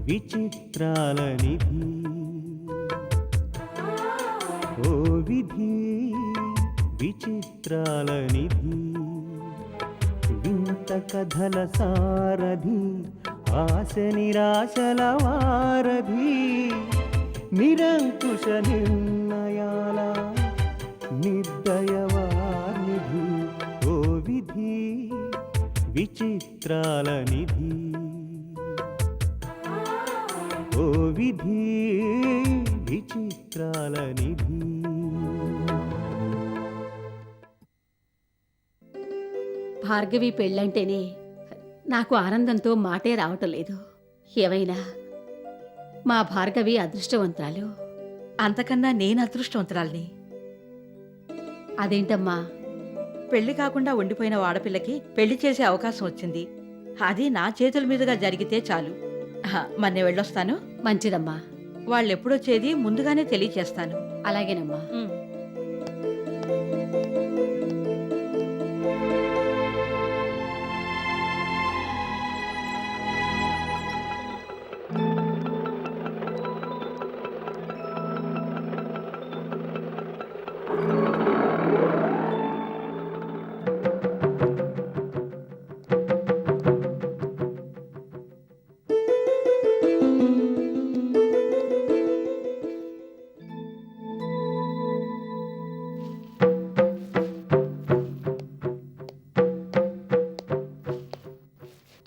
విచిత్రాల నిధి ఓ విధి విచిత్రాల నిధి వింత కథల సారథి ఆశ నిరాశల వారధి నిరంకుశ నిర్ణయాల నిర్దయవానిధి ఓ విధి విచిత్రాల నిధి ఓ విధి విచిత్రాల నిధి. భార్గవి పెళ్ళంటేనే నాకు ఆనందంతో మాటే రావటం లేదు. ఏమైనా మా భార్గవి అదృష్టవంతురాలు. అంతకన్నా నేను అదృష్టవంతురాల్ని. అదేంటమ్మా? పెళ్లి కాకుండా ఉండిపోయిన ఆడపిల్లకి పెళ్లి చేసే అవకాశం వచ్చింది. అది నా చేతుల మీదుగా జరిగితే చాలు. మన్నే వెళ్ళొస్తాను. మంచిదమ్మా. వాళ్ళెప్పుడొచ్చేది ముందుగానే తెలియచేస్తాను. అలాగేనమ్మా.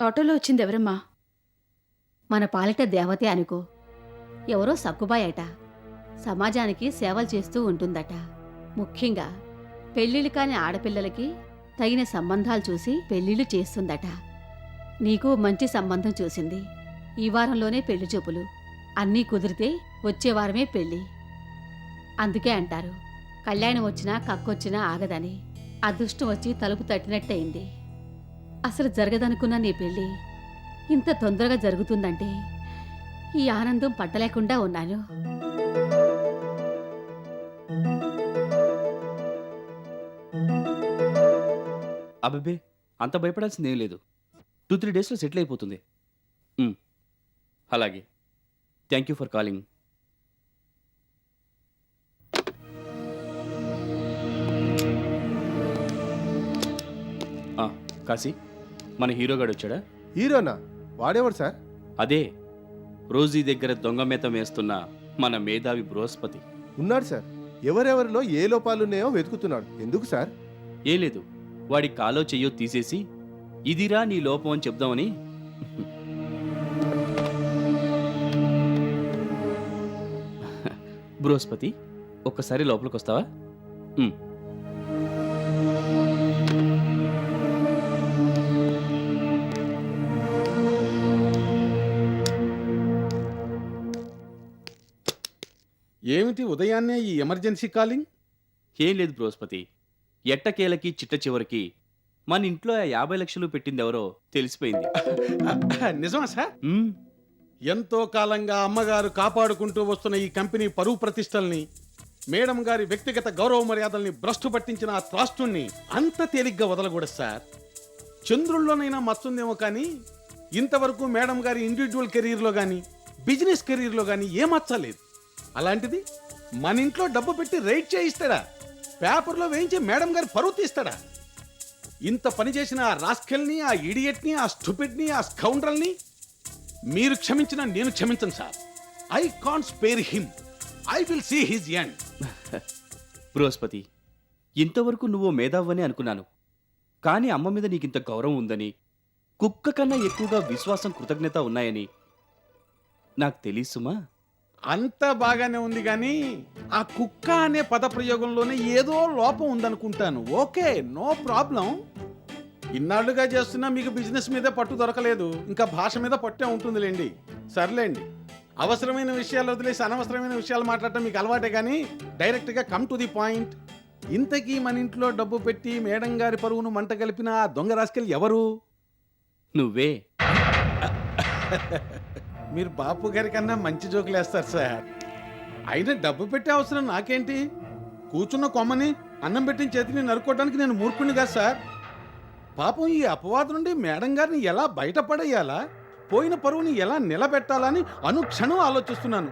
ఆటోలో వచ్చింది ఎవరమ్మా? మన పాలిట దేవతే అనుకో. ఎవరో సక్కుబాయట. సమాజానికి సేవలు చేస్తూ ఉంటుందట. ముఖ్యంగా పెళ్ళిళ్ళు కాని ఆడపిల్లలకి తగిన సంబంధాలు చూసి పెళ్ళిళ్ళు చేస్తుందట. నీకు మంచి సంబంధం చూసింది. ఈ వారంలోనే పెళ్లి చూపులు. అన్నీ కుదిరితే వచ్చే వారమే పెళ్ళి. అందుకే అంటారు, కళ్యాణం వచ్చినా కక్కొచ్చినా ఆగదని. అదృష్టం వచ్చి తలుపు తట్టినట్టయింది. అసలు జరగదనుకున్న నీ పెళ్ళి ఇంత తొందరగా జరుగుతుందంటే ఈ ఆనందం పట్టలేకుండా ఉన్నాను. అబ్బే, అంత భయపడాల్సిందేం లేదు. 2-3 డేస్లో సెటిల్ అయిపోతుంది. అలాగే. Thank you for calling. Kashi, మన హీరోగాడు వచ్చాడా? హీరోనా? వాడేవాడు సార్? అదే రోజీ దగ్గర దొంగ మేతం వేస్తున్న మన మేధావి బృహస్పతి ఉన్నాడు సార్. ఎవరెవరిలో ఏ లోపాలున్నాయో వెతుకుతున్నాడు. ఎందుకు సార్? ఏం లేదు, వాడి కాలో చెయ్యో తీసేసి ఇదిరా నీ లోపం అని చెప్దామని. బృహస్పతి, ఒక్కసారి లోపలికి వస్తావా? ఏమిటి ఉదయాన్నే ఈ ఎమర్జెన్సీ కాలింగ్? ఏం లేదు బృహస్పతి, ఎట్టకేలకి చిట్ట చివరికి మన ఇంట్లో 50 లక్షలు పెట్టిందెవరో తెలిసిపోయింది. నిజమా సార్? ఎంతో కాలంగా అమ్మగారు కాపాడుకుంటూ వస్తున్న ఈ కంపెనీ పరువు ప్రతిష్టల్ని, మేడం గారి వ్యక్తిగత గౌరవ మర్యాదల్ని భ్రష్టు పట్టించిన ఆ త్రాష్టుణ్ణి అంత తేలిగ్గా వదలకూడదు సార్. చంద్రుల్లోనైనా మచ్చుందేమో కానీ ఇంతవరకు మేడం గారి ఇండివిజువల్ కెరీర్లో కానీ బిజినెస్ కెరీర్లో కానీ ఏ మచ్చలేదు. అలాంటిది మన ఇంట్లో డబ్బు పెట్టి రైడ్ చేయిస్తాడా? పేపర్లో వేయించి మేడం గారి పరువు తీస్తాడా? ఇంత పని చేసిన ఆ రాస్కెల్ని, ఆ ఇడియట్ని, ఆ స్టూపిడ్ని, ఆ స్కౌండ్రల్ని మీరు క్షమించిన నేను క్షమించను sir. I can't spare him. I will see his end. Brihaspati, ఇంతవరకు నువ్వు మేధావని అనుకున్నాను. కానీ అమ్మ మీద నీకింత గౌరవం ఉందని, కుక్క కన్నా ఎక్కువగా విశ్వాసం, కృతజ్ఞత ఉన్నాయని నాకు తెలుసుమా? అంతా బాగానే ఉంది కానీ ఆ కుక్క అనే పద ప్రయోగంలోనే ఏదో లోపం ఉందనుకుంటాను. Okay, no problem. ఇన్నాళ్లుగా చేస్తున్నా మీకు బిజినెస్ మీద పట్టు దొరకలేదు. ఇంకా భాష మీద పట్టే ఉంటుందిలేండి. సర్లేండి, అవసరమైన విషయాలు వదిలేసి అనవసరమైన విషయాలు మాట్లాడటం మీకు అలవాటే కానీ డైరెక్ట్గా కమ్ టు ది పాయింట్. ఇంతకీ మన ఇంట్లో డబ్బు పెట్టి మేడం గారి పరువును మంట కలిపిన ఆ దొంగ రాసుకెళ్ళి ఎవరు? నువ్వే. మీరు బాపు గారి కన్నా మంచి జోకులు వేస్తారు సార్. అయినా డబ్బు పెట్టే అవసరం నాకేంటి? కూర్చున్న కొమ్మని అన్నం పెట్టిన చేతిని నరుక్కోవడానికి నేను మూర్ఖుని కాదు సార్. పాపం ఈ అపవాదం నుండి మేడం గారిని ఎలా బయటపడేయాలా, పోయిన పరువుని ఎలా నిలబెట్టాలని అనుక్షణం ఆలోచిస్తున్నాను.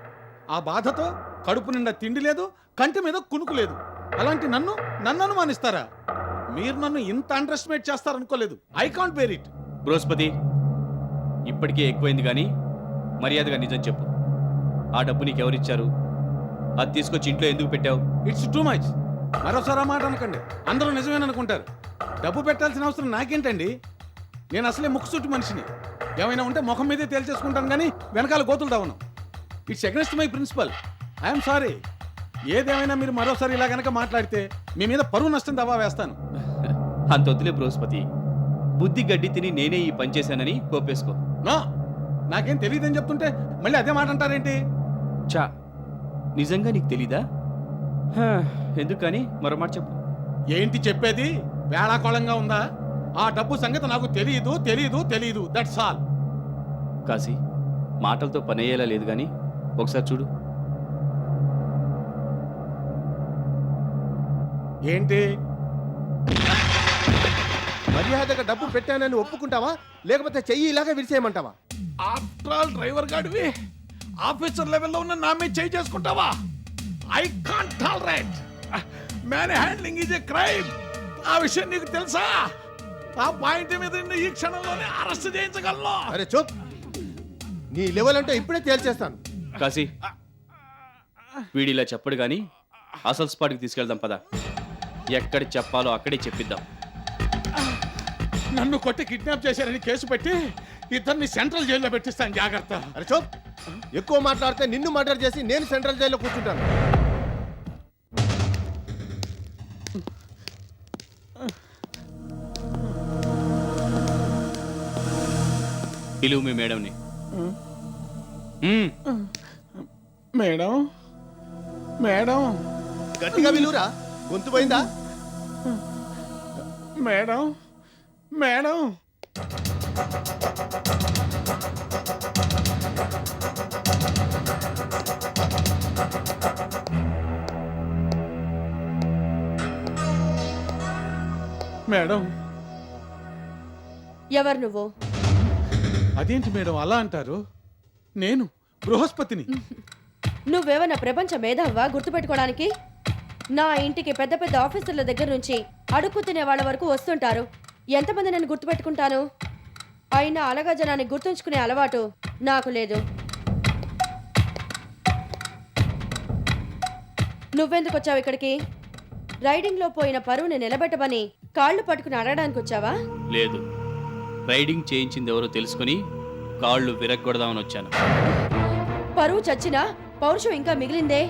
ఆ బాధతో కడుపు నిండా తిండి లేదు, కంటి మీద కునుకు లేదు. అలాంటి నన్ను అనుమానిస్తారా? మీరు నన్ను ఇంత అండర్ ఎస్టిమేట్ చేస్తారనుకోలేదు. I can't bear it. Brihaspati, ఇప్పటికే ఎక్కువైంది కానీ మర్యాదగా నిజం చెప్పు. ఆ డబ్బు నీకెవరిచ్చారు? అది తీసుకొచ్చి ఇంట్లో ఎందుకు పెట్టావు? It's too much. మరోసారి ఆ మాట అనకండి. అందరూ నిజమేననుకుంటారు. డబ్బు పెట్టాల్సిన అవసరం నాకేంటండి? నేను అసలే ముక్కుసూటి మనిషిని. ఏమైనా ఉంటే ముఖం మీదే తేల్చేసుకుంటాను కానీ వెనకాల గోతులు తవ్వను. It's against my principle. I'm sorry. ఏదేమైనా మీరు మరోసారి ఇలా గనక మాట్లాడితే మీ మీద పరువు నష్టం దావా వేస్తాను. అంత వద్దులే బృహస్పతి. బుద్ధి గడ్డి తిని నేనే ఈ పని చేశానని కోపేసుకో. నో, నాకేం తెలియదని చెప్తుంటే మళ్ళీ అదే మాట అంటారేంటి? చా, నిజంగా నీకు తెలీదా? ఎందుకు కానీ మరో మాట చెప్పు. ఏంటి చెప్పేది? వేళాకోళంగా ఉందా? ఆ డబ్బు సంగతి నాకు తెలీదు. That's all. కాశీ, మాటలతో పని అయ్యేలా లేదు కానీ ఒకసారి చూడు. ఏంటి? మర్యాదగా డబ్బు పెట్టానని ఒప్పుకుంటావా లేకపోతే చెయ్యి ఇలాగే విరిచేయమంటావా? ఆఫ్టర్ ఆల్ డ్రైవర్ గాడివి ఆఫీసర్ లెవెల్లో ఉన్న నా మీద చేయి చేసుకుంటావా? I can't tolerate. Man handling is a crime. ఆ విషయం నీకు తెలుసా? ఆ పాయింట్ మీద నిన్ను ఈ క్షణంలోనే అరెస్ట్ చేయించగలను. అరే చూప్, నీ లెవెల్ అంటే ఇప్పుడే తేల్చేస్తాను. కాశీ, వీడిలా చెప్పడు కానీ అసలు స్పాట్కి తీసుకెళ్దాం పద. ఎక్కడ చెప్పాలో అక్కడే చెప్పిద్దాం. నన్ను కొట్టి కిడ్నాప్ చేశారని కేసు పెట్టి ఇద్దరిని సెంట్రల్ జైల్లో పెట్టిస్తాను. జాగ్రత్త. అరే చూప్, ఎక్కువ మాట్లాడితే నిన్ను మర్డర్ చేసి నేను సెంట్రల్ జైల్లో కూర్చుంటాను. పిలువు మీ మేడంని. మేడం, మేడం, గట్టిగా విలువరా, గొంతు పోయిందా? Madam, madam. మేడం, ఎవరు నువ్వు? అదేంటి మేడం అలా అంటారు? నేను బృహస్పతిని. నువ్వేమన్నా ప్రపంచ మేధావా గుర్తుపెట్టుకోవడానికి? నా ఇంటికి పెద్ద పెద్ద ఆఫీసర్ల దగ్గర నుంచి అడుక్కు తినే వాళ్ళ వరకు వస్తుంటారు. ఎంతమంది నేను గుర్తుపెట్టుకుంటాను? అయినా అలగా జనాన్ని గుర్తుంచుకునే అలవాటు నాకు లేదు. నువ్వెందుకు వచ్చావు ఇక్కడికి? రైడింగ్లో పోయిన పరువుని నిలబెట్టమని కాళ్ళు పట్టుకుని అడగడానికి వచ్చావా? లేదు, రైడింగ్ చేయించింది ఎవరో తెలుసుకుని కాళ్ళు విరగ్గొడదామని వచ్చాను. పరువు చచ్చినా పౌరుషం ఇంకా మిగిలిందే.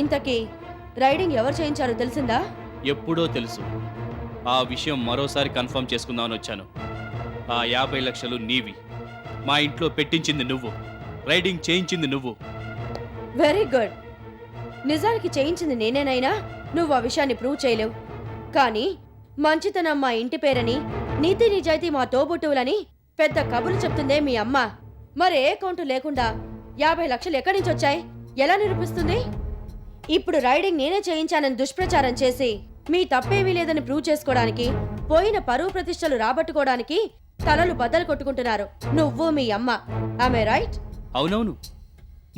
ఇంతకీ రైడింగ్ ఎవరు చేయించారో తెలిసిందా? ఎప్పుడో తెలుసు. ఆ విషయం మరోసారి కన్ఫర్మ్ చేసుకుందామని వచ్చాను. ఆ 50 లక్షలు నీవి. మా ఇంట్లో పెట్టించింది నువ్వు, రైడింగ్ చేయించింది నువ్వు. Very good. నిజానికి చేయించింది నేనేనైనా నువ్వు ఆ విషయాన్ని ప్రూవ్ చేయలేవు. కానీ మంచితనం మా ఇంటి పేరని, నీతి నిజాయితీ మా తోబుట్టువులని పెద్ద కబుర్లు చెప్తుందే మీ అమ్మ. మరి ఏ అకౌంట్ లేకుండా 50 లక్షలు ఎక్కడి నుంచి వచ్చాయి? ఎలా నిరూపిస్తుంది? ఇప్పుడు రైడింగ్ నేనే చేయించానని దుష్ప్రచారం చేసి మీ తప్పేమీ లేదని ప్రూవ్ చేసుకోవడానికి, పోయిన పరువు ప్రతిష్టలు రాబట్టుకోవడానికి తలలు బద్దలు కొట్టుకుంటున్నారు నువ్వు మీ అమ్మ. ఆమె రైట్? అవునవును,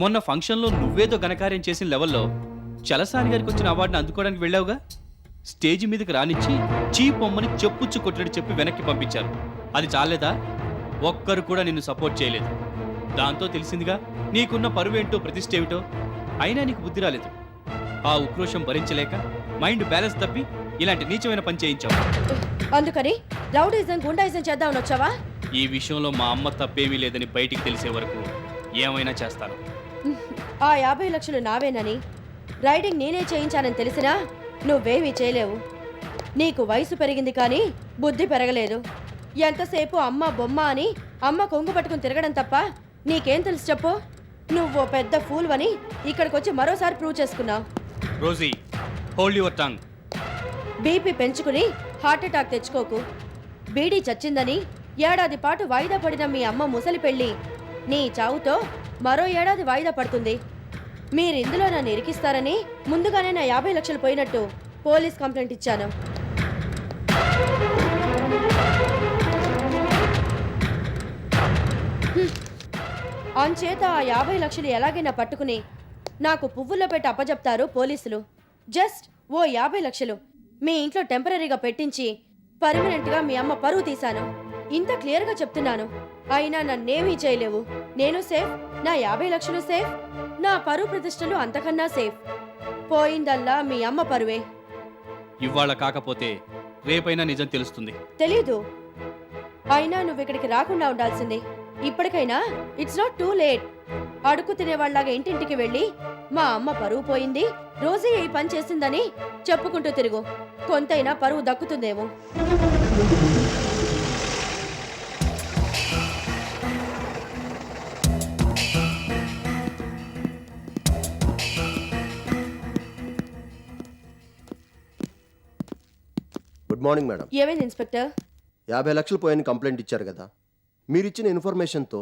మొన్న ఫంక్షన్లో నువ్వేదో ఘనకార్యం చేసిన లెవెల్లో చలసాని గారికి వచ్చిన అవార్డుని అందుకోవడానికి వెళ్ళావుగా. స్టేజ్ మీదకి రానిచ్చి చీ పొమ్మని చెప్పుచ్చు కొట్టడి చెప్పి వెనక్కి పంపించారు. అది చాలేదా? ఒక్కరు కూడా నిన్ను సపోర్ట్ చేయలేదు. దాంతో తెలిసిందిగా నీకున్న పరువేంటో ప్రతిష్ట ఏమిటో. అయినా నీకు బుద్ధి రాలేదు. ఆ ఉక్రోషం భరించలేక మైండ్ బ్యాలెన్స్ తప్పి ఇలాంటి నీచమైన పని చేయించావు. అందుకని రౌడీజం గుండాయిజం చేద్దామని వచ్చావా? ఈ విషయంలో మా అమ్మ తప్పేమీ లేదని బయటికి తెలిసే వరకు ఏమైనా చేస్తాను. ఆ 50 లక్షలు నావేనని, రైడింగ్ నేనే చేయించానని తెలిసినా నువ్వేమీ చేయలేవు. నీకు వయసు పెరిగింది కానీ బుద్ధి పెరగలేదు. ఎంతసేపు అమ్మ బొమ్మ అని అమ్మ కొంగు పట్టుకుని తిరగడం తప్ప నీకేం తెలుసు చెప్పు? నువ్వు పెద్ద ఫూల్ అని ఇక్కడికొచ్చి మరోసారి ప్రూవ్ చేసుకున్నావు. Rosie, hold your tongue. BP పెంచుకుని హార్ట్అటాక్ తెచ్చుకోకు. బీడీ చచ్చిందని ఏడాది పాటు వాయిదా పడిన మీ అమ్మ ముసలి పెళ్లి నీ చావుతో మరో ఏడాది వాయిదా పడుతుంది. మీరిందులో నన్ను ఇరికిస్తారని ముందుగానే నా 50 లక్షలు పోయినట్టు పోలీస్ కంప్లైంట్ ఇచ్చాను. అంచేత ఆ 50 లక్షలు ఎలాగైనా పట్టుకుని నాకు పువ్వుల్లో పెట్టి అప్పజెప్తారు పోలీసులు. జస్ట్ ఓ 50 లక్షలు మీ ఇంట్లో టెంపరీగా పెట్టించి పర్మనెంట్గా మీ అమ్మ పరువు తీశాను. ఇంత క్లియర్గా చెప్తున్నాను. అయినా నన్నేమీ చేయలేవు. నేను సేఫ్, నా 50 లక్షలు సేఫ్, నా పరువు ప్రతిష్టలు అంతకన్నా సేఫ్. పోయిందల్లా మీ అమ్మ పరువే. ఇవాళ కాకపోతే రేపైనా నిజం తెలుస్తుంది. తెలీదు. అయినా నువ్వు ఇక్కడికి రాకుండా ఉండాల్సిందే. ఇప్పటికైనా ఇట్స్ నాట్ టూ లేట్. అడుగు తినేవాళ్లాగా ఇంటింటికి వెళ్ళి మా అమ్మ పరువు పోయింది, రోజీ ఈ పని చేసిందని చెప్పుకుంటూ తిరుగు. కొంతైనా పరువు దక్కుతుందేమో. Good morning madam. ఏమైంది ఇన్స్పెక్టర్? 50 లక్షలు పోయని కంప్లైంట్ ఇచ్చారు కదా. మీరిచ్చిన ఇన్ఫర్మేషన్తో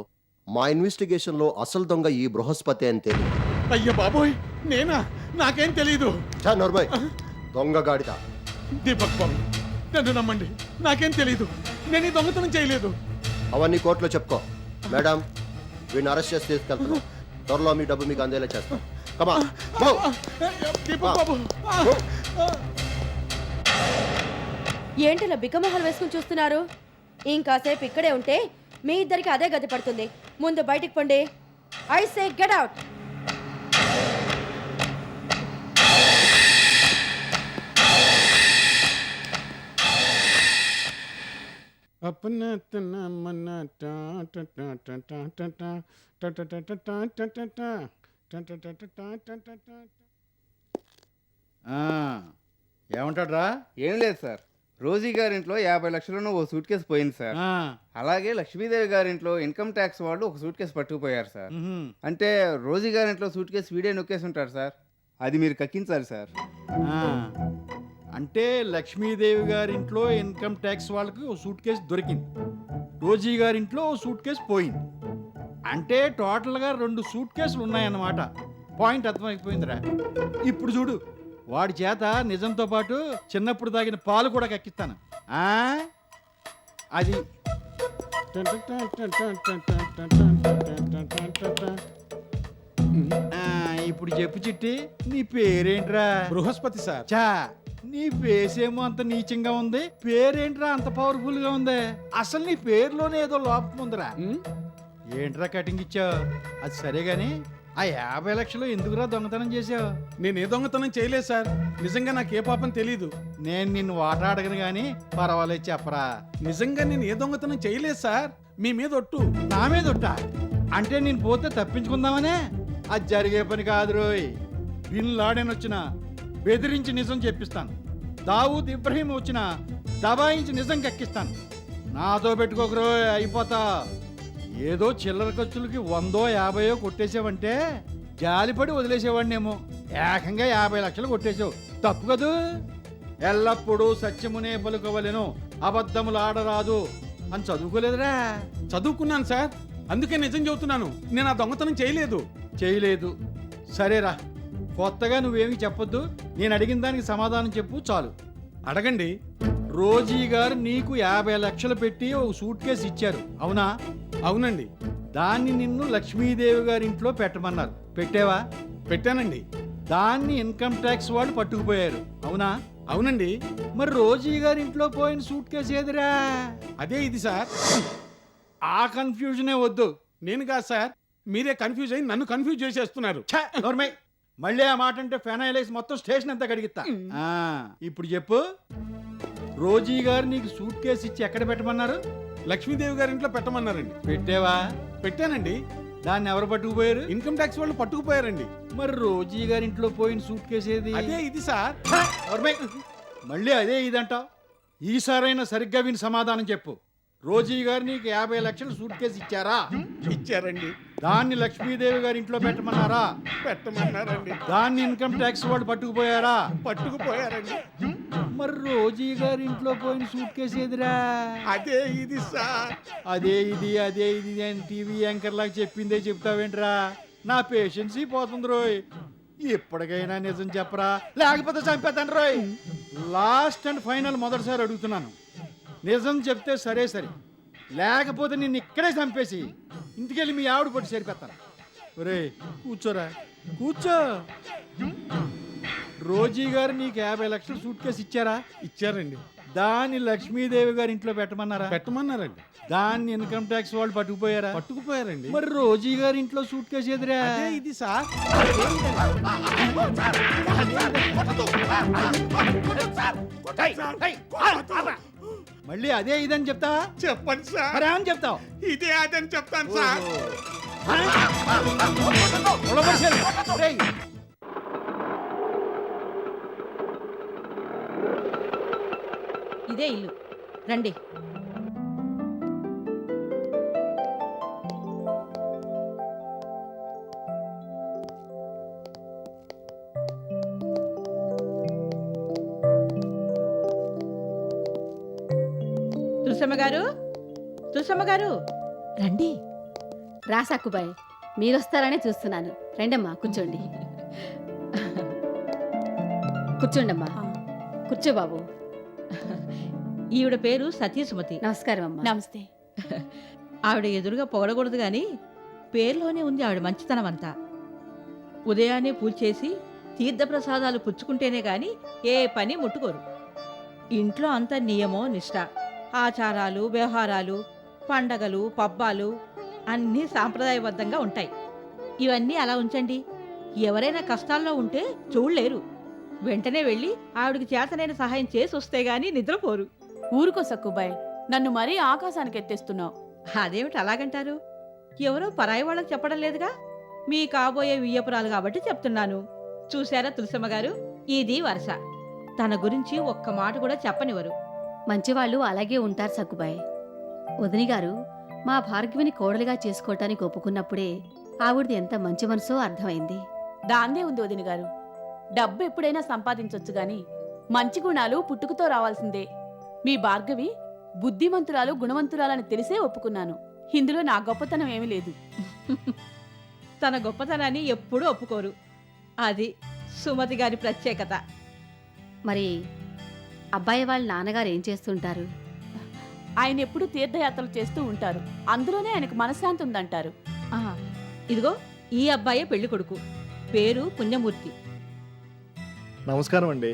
మా ఇన్వెస్టిగేషన్లో అసలు దొంగ ఈ బృహస్పతి అని తేలింది. అయ్యో బాబోయ్, నేనా? నాకేం తెలీదు. చా నోర్మయ్, దొంగ గాడిద. దీపక్ బాబు, నన్ను నమ్మండి, నాకేం తెలీదు. నేను ఈ దొంగతనం చేయలేదు. అవన్నీ కోర్టులో చెప్పుకో. మేడం, వీడిని అరెస్ట్ చేసి తీసుకెళ్తాను. త్వరలో మీ డబ్బు మీకు అందేలా చేస్తాం. కమా దీపక్ బాబు, ఏంటిలా బిక్కమొహలు వేసుకుని చూస్తున్నారు? ఇంకాసేపు ఇక్కడే ఉంటే మీ ఇద్దరికి అదే గతి పడుతుంది. ముందు బయటికి పండి. I say get out. ఏమంటాడ్రా? ఏం లేదు సార్, రోజీ గారింట్లో 50 లక్షలను ఓ సూట్ కేసు పోయింది సార్. అలాగే లక్ష్మీదేవి గారింట్లో ఇన్కమ్ ట్యాక్స్ వాళ్ళు ఒక సూట్ కేసు పట్టుకుపోయారు సార్. అంటే రోజీ గారింట్లో సూట్ కేసు వీడే నొక్కేసి ఉంటారు సార్. అది మీరు కక్కించాలి సార్. అంటే లక్ష్మీదేవి గారింట్లో ఇన్కమ్ ట్యాక్స్ వాళ్ళకి ఓ సూట్ కేసు దొరికింది, రోజీ గారింట్లో ఓ సూట్ కేసు పోయింది. అంటే టోటల్గా 2 సూట్ కేసులు ఉన్నాయన్నమాట. పాయింట్ అర్థమైపోయిందిరా. ఇప్పుడు చూడు, వాడి చేత నిజంతో పాటు చిన్నప్పుడు తాగిన పాలు కూడా కక్కిస్తాను. అది ఇప్పుడు చెప్పు చిట్టి, నీ పేరేంట్రా? బృహస్పతి సార్. చా, నీ ఫేస్ ఏమో అంత నీచంగా ఉంది, పేరేంట్రా అంత పవర్ఫుల్ గా ఉంది? అసలు నీ పేరులోనే ఏదో లోపం ఉందిరా. ఏంట్రా కటింగ్ ఇచ్చావు? అది సరే గాని ఆ 50 లక్షలు ఎందుకురా దొంగతనం చేసావు? నేను ఏ దొంగతనం చేయలేదు సార్. నిజంగా నాకు ఏ పాపం తెలీదు. నేను నిన్ను వాట అడగను గాని పర్వాలేదు చెప్పరా. నిజంగా నేను ఏ దొంగతనం చేయలేదు సార్. మీ మీద ఒట్టు. నా మీద ఉంటా అంటే నేను పోతే తప్పించుకుందామనే? అది జరిగే పని కాదు రోయ్. బిన్ లాడెన్ వచ్చినా బెదిరించి నిజం చెప్పిస్తాను. దావూద్ ఇబ్రహీం వచ్చినా దబాయించి నిజం కక్కిస్తాను. నాతో పెట్టుకోక రోయ్, అయిపోతా. ఏదో చిల్లర ఖర్చులకి 100-50 కొట్టేసావంటే జాలిపడి వదిలేసేవాడినేమో. ఏకంగా 50 లక్షలు కొట్టేసావు, తప్పు కదూ. ఎల్లప్పుడూ సత్యమునే పలుకవలెను, అబద్ధములు ఆడరాదు అని చదువుకోలేదురా? చదువుకున్నాను సార్, అందుకే నిజం చెబుతున్నాను. నేను ఆ దొంగతనం చేయలేదు. సరేరా, కొత్తగా నువ్వేమీ చెప్పొద్దు. నేను అడిగిన దానికి సమాధానం చెప్పు చాలు. అడగండి. రోజీ గారు నీకు 50 లక్షలు పెట్టి ఒక సూట్ కేసు ఇచ్చారు, అవునా? అవునండి. దాన్ని నిన్ను లక్ష్మీదేవి గారి ఇంట్లో పెట్టమన్నారు, పెట్టావా? పెట్టానండి. దాన్ని ఇన్కమ్ ట్యాక్స్ వాళ్ళు పట్టుకుపోయారు, అవునా? అవునండి. మరి రోజీ గారి ఇంట్లో పోయిన సూట్ కేసు ఏదిరా? అదే ఇది సార్. ఆ కన్ఫ్యూజనే వద్దు. నేను కాదు సార్, మీరే కన్ఫ్యూజ్ అయ్యి నన్ను కన్ఫ్యూజ్ చేసేస్తున్నారు. మళ్ళీ ఆ మాట అంటే ఫెనాయిల్ వేసి మొత్తం స్టేషన్ అంతా కడిగిస్తా. ఇప్పుడు చెప్పు, రోజీ గారు నీకు సూట్ కేసు ఇచ్చి ఎక్కడ పెట్టమన్నారు? లక్ష్మీదేవి గారి ఇంట్లో పెట్టమన్నారండి. పెట్టావా? పెట్టానండి. దాన్ని ఎవరు పట్టుకుపోయారు? ఇన్కమ్ ట్యాక్స్ వాళ్ళు పట్టుకుపోయారండి. మరి రోజీ గారి ఇంట్లో పోయిన సూట్ కేసు ఏది? అదే ఇది సార్. మళ్ళీ అదే ఇదంటావు? ఈసారైనా సరిగ్గా విని సమాధానం చెప్పు. రోజీ గారు నీకు 50 లక్షలు సూట్ కేసు ఇచ్చారా? ఇచ్చారండి. దాన్ని లక్ష్మీదేవి గారి ఇంట్లో పెట్టమన్నారా? పెట్టమన్నారండి. దాన్ని ఇన్కమ్ ట్యాక్స్ వాళ్ళు పట్టుకుపోయారా? పట్టుకుపోయారండి. మరి రోజీ గారి ఇంట్లో పోయిన సూట్ కేసు ఎదురా? అదే ఇది సార్. అదే ఇది అని టీవీ యాంకర్ లాగా చెప్పిందే చెప్తావేంట్రా? నా పేషెన్సీ పోతుంది రోయ్. ఇప్పటికైనా నిజం చెప్పరా, లేకపోతే చంపేతాను రోయ్. లాస్ట్ అండ్ ఫైనల్ మొదటిసారి అడుగుతున్నాను. నిజం చెప్తే సరే, లేకపోతే నిన్ను ఇక్కడే చంపేసి ఇంటికెళ్ళి మీ ఆవిడ పట్టి చేరిపెత్తాను. ఒరే కూర్చోరా, కూర్చో. రోజీ గారు నీకు 50 లక్షలు సూట్ కేసు ఇచ్చారా? ఇచ్చారండి. దాన్ని లక్ష్మీదేవి గారి ఇంట్లో పెట్టమన్నారా? పెట్టమన్నారండి. దాన్ని ఇన్కమ్ ట్యాక్స్ వాళ్ళు పట్టుకుపోయారా? పట్టుకుపోయారండి. మరి రోజీ గారి ఇంట్లో సూట్ కేసు ఎదురా? అదే ఇది సార్. మళ్ళీ అదే ఇదని చెప్తా? చెప్పండి సార్. మరి ఏమని చెప్తావు? ఇదే అదని చెప్తాను సార్. ఇదే ఇల్లు, రండి. తులసమ్మ గారు, తులసమ్మ గారు, రండి. రా సక్కుబాయ్, మీరొస్తారనే చూస్తున్నాను. రండమ్మా, కూర్చోండి. కూర్చోండమ్మా. కూర్చో బాబు. ఈవిడ పేరు సతీసుమతి. నమస్కారం అమ్మా. నమస్తే. ఆవిడ ఎదురుగా పొగడకూడదు గాని పేరులోనే ఉంది ఆవిడ మంచితనం అంతా. ఉదయాన్నే పూజ చేసి తీర్థప్రసాదాలు పుచ్చుకుంటేనే గాని ఏ పని ముట్టుకోరు. ఇంట్లో అంతా నియమో నిష్ట, ఆచారాలు, వ్యవహారాలు, పండగలు, పబ్బాలు అన్నీ సాంప్రదాయబద్ధంగా ఉంటాయి. ఇవన్నీ అలా ఉంచండి. ఎవరైనా కష్టాల్లో ఉంటే చూడలేరు. వెంటనే వెళ్ళి ఆవిడికి చేతనైన సహాయం చేసి వస్తే గాని నిద్రపోరు. ఊరుకో సక్కుబాయ్, నన్ను మరీ ఆకాశానికి ఎత్తేస్తున్నావు. అదేమిటి అలాగంటారు? ఎవరో పరాయి వాళ్ళకి చెప్పడం లేదుగా. మీ కాబోయే వియ్యపురాలు కాబట్టి చెప్తున్నాను. చూశారా తులసమ్మ గారు, ఇది వరుస. తన గురించి ఒక్క మాట కూడా చెప్పనివ్వరు. మంచివాళ్ళు అలాగే ఉంటారు సక్కుబాయ్. వదిని గారు మా భార్గవిని కోడలిగా చేసుకోవటానికి ఒప్పుకున్నప్పుడే ఆవిడది ఎంత మంచి మనసో అర్థమైంది. దాందే ఉంది వదిన గారు. డబ్బు ఎప్పుడైనా సంపాదించొచ్చు గాని మంచి గుణాలు పుట్టుకతో రావాల్సిందే. మీ భార్గవి బుద్ధిమంతురాలు, గుణవంతురాలని తెలిసే ఒప్పుకున్నాను. ఇందులో నా గొప్పతనం ఏమీ లేదు. తన గొప్పతనాన్ని ఎప్పుడూ ఒప్పుకోరు. అది సుమతి గారి ప్రత్యేకత. మరి అబ్బాయి వాళ్ళ నాన్నగారు ఏం చేస్తుంటారు? ఆయన ఎప్పుడూ తీర్థయాత్రలు చేస్తూ ఉంటారు. అందులోనే ఆయనకు మనశ్శాంతి ఉందంటారు. ఇదిగో ఈ అబ్బాయే పెళ్లి కొడుకు. పేరు పుణ్యమూర్తి. నమస్కారం అండి.